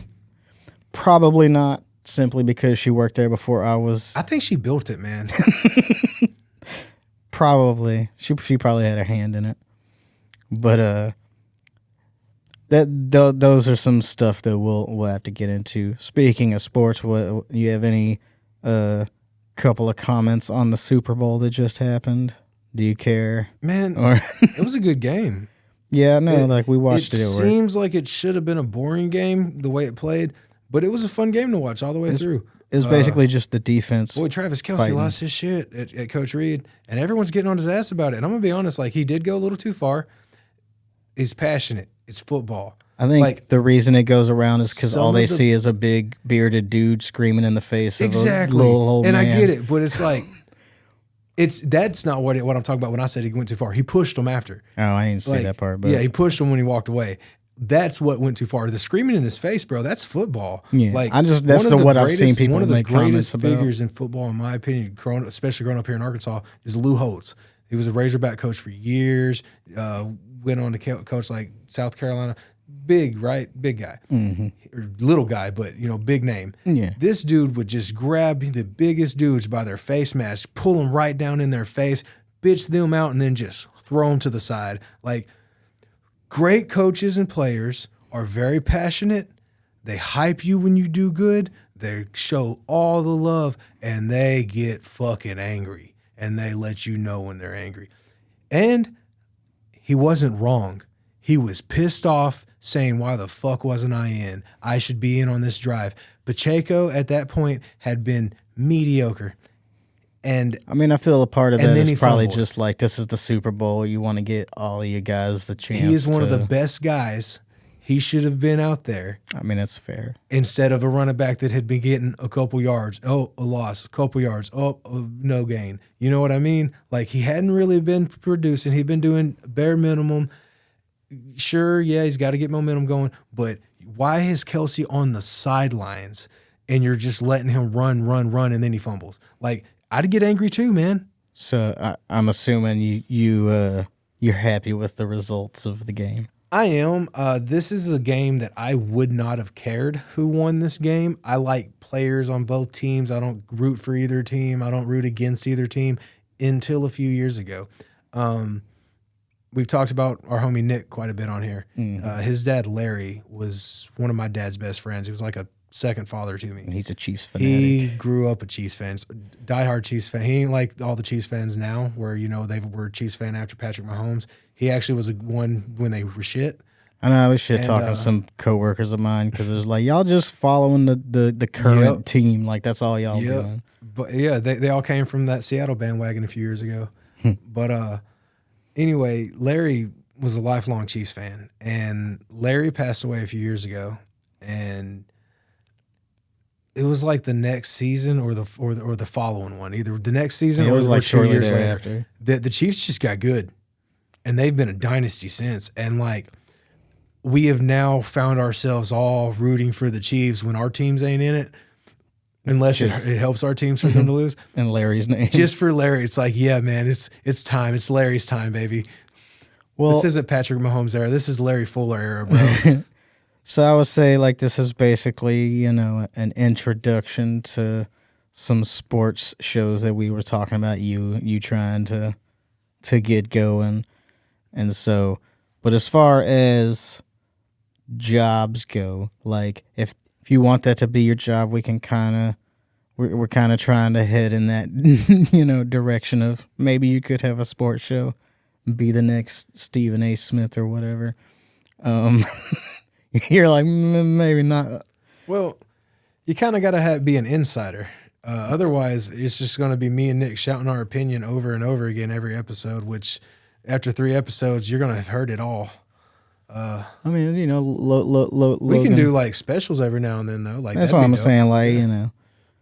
Probably not simply because she worked there before I was. I think she built it, man. Probably. She probably had a hand in it. But those are some stuff that we'll have to get into. Speaking of sports, what you have any couple of comments on the Super Bowl that just happened? Do you care? Man, Or it was a good game. yeah, no, like we watched it. It seems like it should have been a boring game the way it played, but it was a fun game to watch all the way through. It was basically just the defense. Boy, Travis Kelce fighting. lost his shit at Coach Reed, and everyone's getting on his ass about it. And I'm gonna be honest, like he did go a little too far. He's passionate. It's football. I think like, the reason it goes around is because all some they of the- see is a big bearded dude screaming in the face of Exactly. a little old and man. I get it, but it's like that's not what I'm talking about when I said he went too far. He pushed him after. Oh, I didn't see that part. But yeah, he pushed him when he walked away. That's what went too far. The screaming in his face, bro. That's football. Yeah, like that's one of the what I've seen people One of the make comments greatest about. figures in football, in my opinion, especially growing up here in Arkansas, is Lou Holtz. He was a Razorback coach for years. Went on to coach like South Carolina. Big, right? Big guy. Or little guy, but, big name. Yeah. This dude would just grab the biggest dudes by their face mask, pull them right down in their face, bitch them out, and then just throw them to the side. Like, great coaches and players are very passionate. They hype you when you do good. They show all the love, and they get fucking angry, and they let you know when they're angry. And he wasn't wrong. He was pissed off, saying, why the fuck wasn't I in? I should be in on this drive. Pacheco, at that point, had been mediocre. And I mean, I feel a part of And that then is he probably fumbled. just like, this is the Super Bowl. You want to get all of you guys the chance. he is one of to- the best guys. He should have been out there I mean, it's fair. instead of a running back that had been getting a couple yards. Oh, a loss. A couple yards. Oh, no gain. You know what I mean? Like, he hadn't really been producing. He'd been doing bare minimum. Sure, yeah, he's got to get momentum going, but why is Kelce on the sidelines and you're just letting him run, and then he fumbles? Like, I'd get angry too, man. So I'm assuming you're happy with the results of the game. I am. This is a game that I would not have cared who won this game. I like players on both teams. I don't root for either team. I don't root against either team until a few years ago. We've talked about our homie Nick quite a bit on here. His dad, Larry, was one of my dad's best friends. He was like a second father to me. He's a Chiefs fanatic. He grew up a Chiefs fan, diehard Chiefs fan. He ain't like all the Chiefs fans now, where they were a Chiefs fan after Patrick Mahomes. He actually was one when they were shit. I know I was shit talking some coworkers of mine because it was like, y'all just following the current team. Like, that's all y'all doing. But yeah, they all came from that Seattle bandwagon a few years ago. But anyway, Larry was a lifelong Chiefs fan, and Larry passed away a few years ago, and it was like the next season or the following one, either the next season It or was like 2 shortly years thereafter. later. The Chiefs just got good, and they've been a dynasty since. And like, we have now found ourselves all rooting for the Chiefs when our teams ain't in it, unless it helps our teams for them to lose. In Larry's name. Just for Larry, it's like, yeah, man, it's time. It's Larry's time, baby. Well, This isn't Patrick Mahomes era. This is Larry Fuller era, bro. so I would say, like, this is basically, an introduction to some sports shows that we were talking about, you trying to get going. And so, but as far as jobs go, like, if you want that to be your job, we can we're kind of trying to head in that, direction of maybe you could have a sports show, be the next Stephen A. Smith or whatever. You're like, maybe not. Well, you kind of got to be an insider. Otherwise, it's just going to be me and Nick shouting our opinion over and over again every episode, which after 3 episodes, you're going to have heard it all. I mean, we We can do like specials every now and then, though. Like, That's that'd what be I'm dope. saying. Like,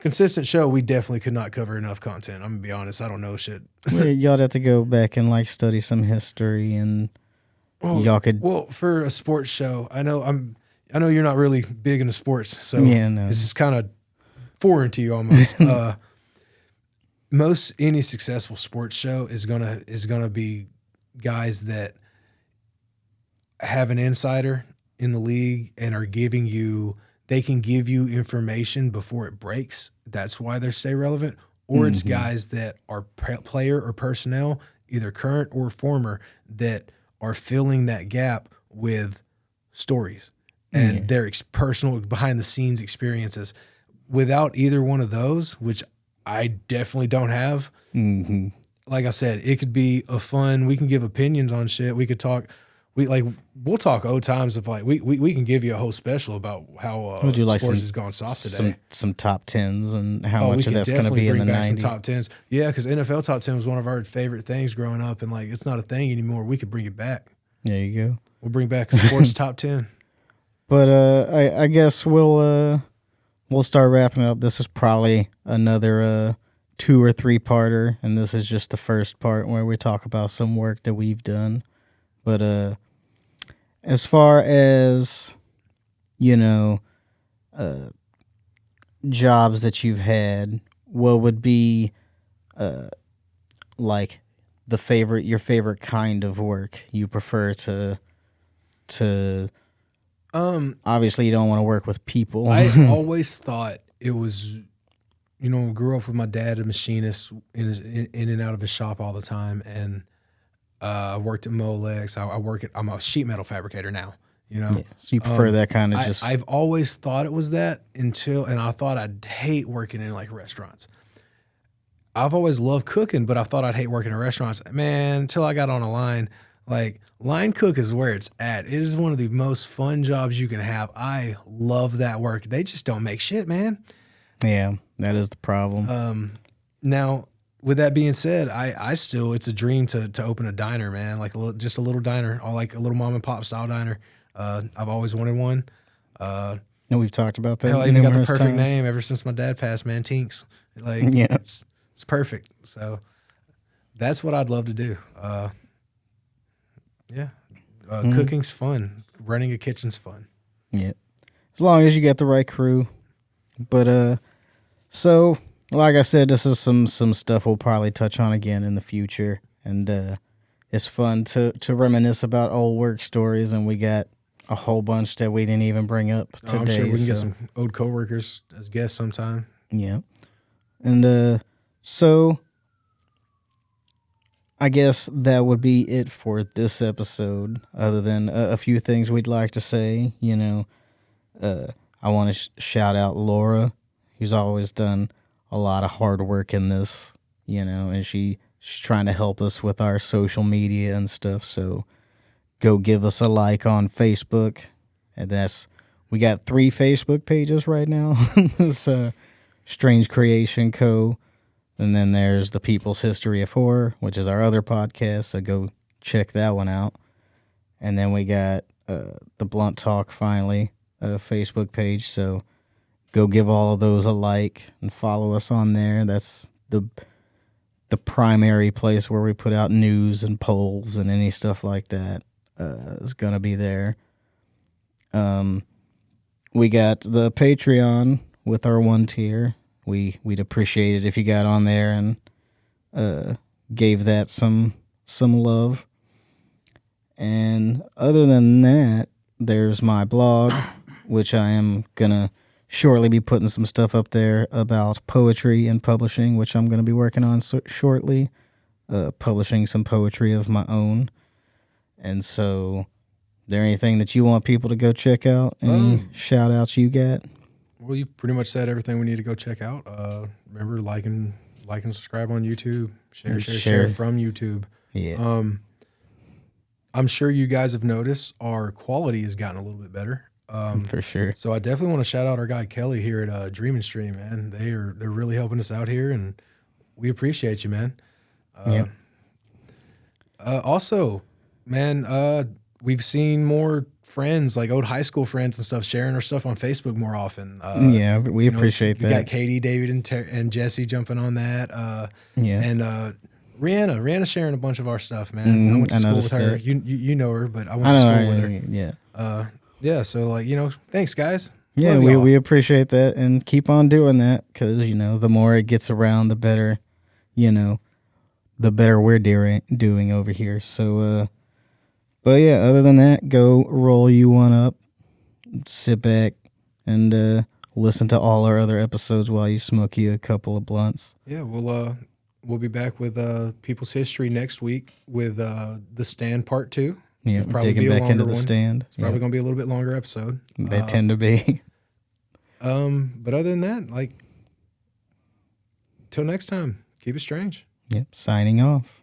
consistent show, we definitely could not cover enough content. I'm gonna be honest. I don't know shit. Well, y'all have to go back and like study some history, and y'all could. Well, for a sports show, I know you're not really big into sports, so Yeah, no. this is kind of foreign to you almost. Most any successful sports show is gonna be guys that have an insider in the league and are giving you. They can give you information before it breaks. That's why they stay relevant. Or it's guys that are player or personnel, either current or former, that are filling that gap with stories and their personal behind the scenes experiences. Without either one of those, which I definitely don't have, like I said, it could be a fun. We can give opinions on shit. We could talk. We'll talk old times of like we can give you a whole special about how Would you like sports some- has gone soft today. Some top tens and how We much of could that's going to definitely be in bring the back some 90s. top tens. Yeah, because NFL top 10 was one of our favorite things growing up, and like it's not a thing anymore. We could bring it back. There you go. We'll bring back a sports top 10. But I guess we'll start wrapping it up. This is probably another 2 or 3 parter, and this is just the first part where we talk about some work that we've done. But as far as jobs that you've had, what would be like your favorite kind of work you prefer to obviously you don't want to work with people. I always thought it was, grew up with my dad, a machinist, in and out of his shop all the time, and I worked at Molex. I'm a sheet metal fabricator now. Yeah, so you prefer that kind of I've always thought it was that and I thought I'd hate working in like restaurants. I've always loved cooking, but I thought I'd hate working in restaurants. Man, until I got on a line. Like, line cook is where it's at. It is one of the most fun jobs you can have. I love that work. They just don't make shit, man. Yeah, that is the problem. Now, with that being said, I still, it's a dream to open a diner, man. Like just a little diner, or like a little mom and pop style diner. I've always wanted one. And we've talked about that. Hell, I even got the numerous perfect times. name ever since my dad passed, man. Tinks. Like, Yeah. it's perfect. So that's what I'd love to do. Cooking's fun. Running a kitchen's fun. Yeah, as long as you get the right crew. But so like I said, this is some stuff we'll probably touch on again in the future, and it's fun to reminisce about old work stories, and we got a whole bunch that we didn't even bring up today. I'm sure we can get some old coworkers as guests sometime. Yeah, and so I guess that would be it for this episode, other than a few things we'd like to say. I want to shout out Laura, who's always done a lot of hard work in this, and she's trying to help us with our social media and stuff. So go give us a like on Facebook. And we got 3 Facebook pages right now. It's Strange Creation Co. And then there's The People's History of Horror, which is our other podcast, so go check that one out. And then we got the Blunt Talk, finally, Facebook page, so go give all of those a like and follow us on there. That's the primary place where we put out news and polls and any stuff like that is going to be there. We got the Patreon with our 1 tier. We'd appreciate it if you got on there and gave that some love. And other than that, there's my blog, which I am gonna shortly be putting some stuff up there about poetry and publishing, which I'm gonna be working on shortly, publishing some poetry of my own. And so, is there anything that you want people to go check out? Any shout outs you got? Well, you pretty much said everything we need to go check out. Remember, like and subscribe on YouTube. Share from YouTube. Yeah. I'm sure you guys have noticed our quality has gotten a little bit better. For sure. So I definitely want to shout out our guy Kelly here at Dream and Stream, man. They're really helping us out here, and we appreciate you, man. Also, man, we've seen more friends, like old high school friends and stuff, sharing our stuff on Facebook more often. Yeah, we appreciate we that. got Katie, David, and Jesse jumping on that. Yeah. And Rihanna sharing a bunch of our stuff, man. I went to school with her. You know her, but I went to school with her. Yeah. Yeah. So like, thanks guys. Yeah, Love y'all. we appreciate that, and keep on doing that, because the more it gets around, the better, the better we're doing over here. So, but yeah, other than that, go roll you one up, sit back, and listen to all our other episodes while you smoke you a couple of blunts. Yeah, we'll be back with People's History next week with The Stand Part 2. Yeah, we're digging back into The Stand. It's probably going to be a little bit longer episode. They tend to be. But other than that, like, till next time, keep it strange. Yep, signing off.